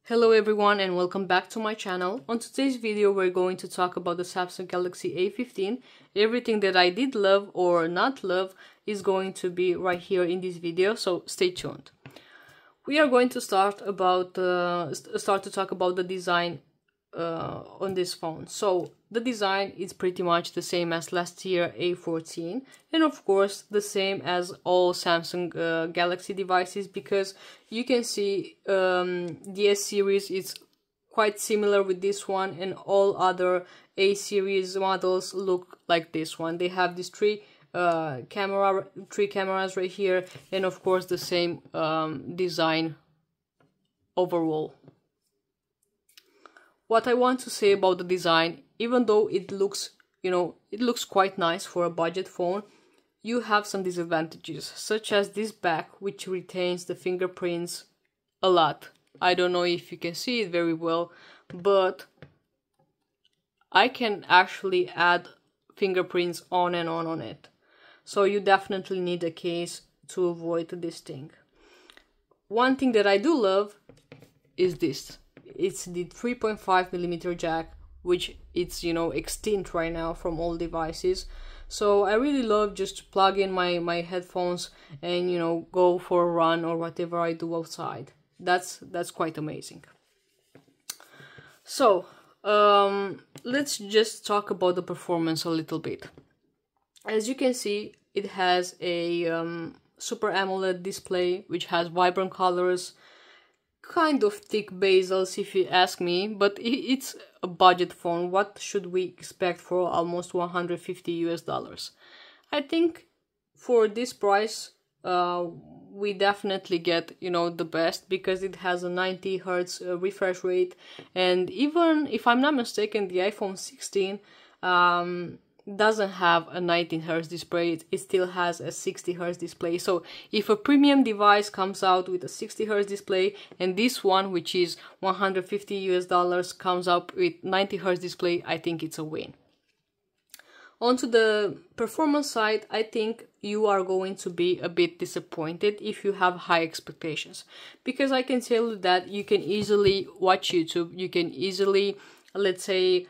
Hello everyone and welcome back to my channel. On today's video we're going to talk about the Samsung Galaxy A15. Everything that I did love or not love is going to be right here in this video, so stay tuned. We are going to start to talk about the design on this phone. So the design is pretty much the same as last year A14, and of course the same as all Samsung Galaxy devices, because you can see the S series is quite similar with this one, and all other A series models look like this one. They have these three cameras right here, and of course the same design overall. What I want to say about the design, even though it looks, it looks quite nice for a budget phone, you have some disadvantages, such as this back, which retains the fingerprints a lot. I don't know if you can see it very well, but I can actually add fingerprints on and on it. So you definitely need a case to avoid this thing. One thing that I do love is this. It's the 3.5mm jack, which it's extinct right now from all devices. So I really love just to plug in my headphones and go for a run or whatever I do outside. That's quite amazing. So let's just talk about the performance a little bit. As you can see, it has a Super AMOLED display which has vibrant colors, kind of thick bezels if you ask me, but it's a budget phone. What should we expect for almost $150 US? I think for this price we definitely get the best, because it has a 90 Hz refresh rate, and even if I'm not mistaken, the iPhone 16 doesn't have a 19 Hz display. It still has a 60 Hz display. So if a premium device comes out with a 60 Hz display, and this one, which is $150 US, comes up with 90 Hz display, I think it's a win. Onto the performance side, I think you are going to be a bit disappointed if you have high expectations, because I can tell you that you can easily watch YouTube, you can easily, let's say,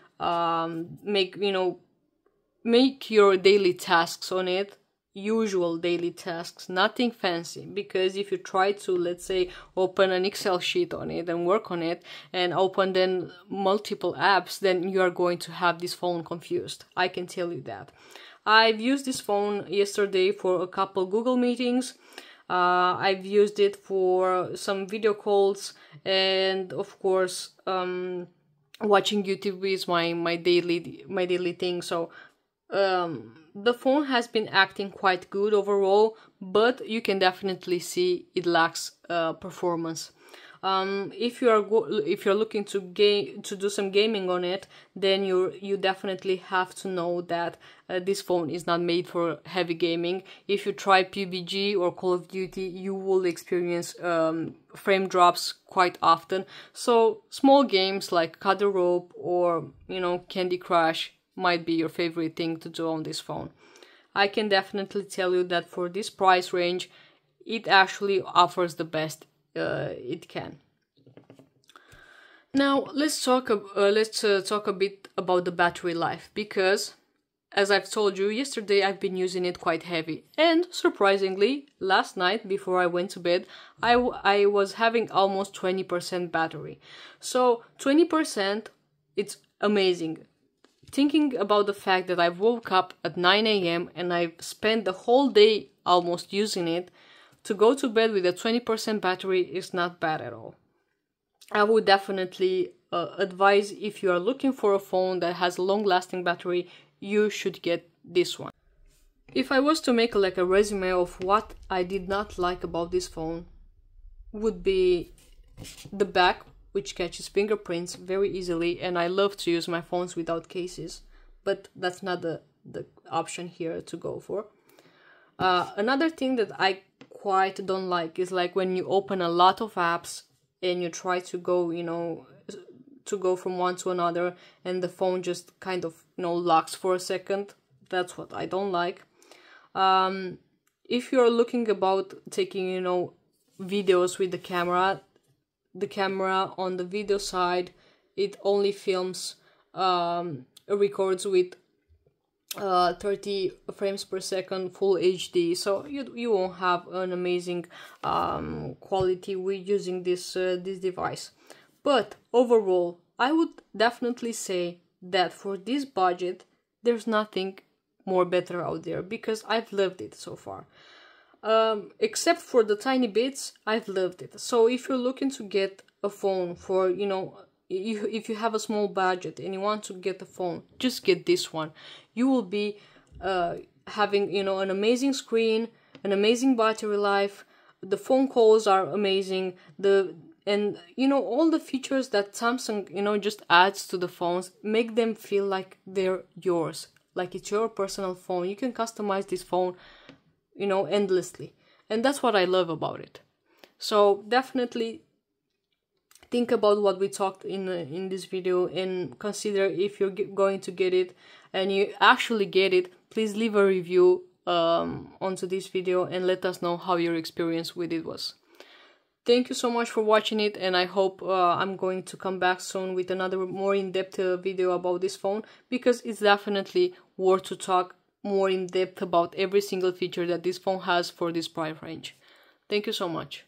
make your daily tasks on it, usual daily tasks, nothing fancy. Because if you try to, let's say, open an Excel sheet on it and work on it and open then multiple apps, then you are going to have this phone confused. I can tell you that. I've used this phone yesterday for a couple Google meetings. I've used it for some video calls, and of course watching YouTube is my daily thing. So the phone has been acting quite good overall, but you can definitely see it lacks performance. If you're looking to do some gaming on it, then you definitely have to know that this phone is not made for heavy gaming. If you try PUBG or Call of Duty, you will experience frame drops quite often. So small games like Cut the Rope or Candy Crush might be your favorite thing to do on this phone. I can definitely tell you that for this price range, it actually offers the best it can. Now let's talk a bit about the battery life, because as I've told you yesterday, I've been using it quite heavy, and surprisingly last night before I went to bed I was having almost 20% battery. So 20%, it's amazing. Thinking about the fact that I woke up at 9 AM and I've spent the whole day almost using it, to go to bed with a 20% battery is not bad at all. I would definitely advise, if you are looking for a phone that has a long-lasting battery, you should get this one. If I was to make like a resume of what I did not like about this phone, would be the back, which catches fingerprints very easily, and I love to use my phones without cases, but that's not the option here to go for. Another thing that I quite don't like is like when you open a lot of apps and you try to go, to go from one to another, and the phone just kind of, locks for a second. That's what I don't like. if you're looking about taking, you know, videos with the camera on the video side, it only films, records with 30 frames per second full HD, so you won't have an amazing quality with using this device. But overall, I would definitely say that for this budget, there's nothing more better out there, because I've loved it so far. Except for the tiny bits, I've loved it. So if you're looking to get a phone for, you know, if you have a small budget and you want to get a phone, just get this one. You will be having, you know, an amazing screen, an amazing battery life. The phone calls are amazing. And you know, all the features that Samsung, you know, just adds to the phones make them feel like they're yours, like it's your personal phone. You can customize this phone, you know, endlessly, and that's what I love about it. So definitely think about what we talked in this video and consider if you're going to get it, and you actually get it. Please leave a review onto this video and let us know how your experience with it was. Thank you so much for watching it, and I hope I'm going to come back soon with another more in-depth video about this phone, because it's definitely worth to talk more in depth about every single feature that this phone has for this price range. Thank you so much.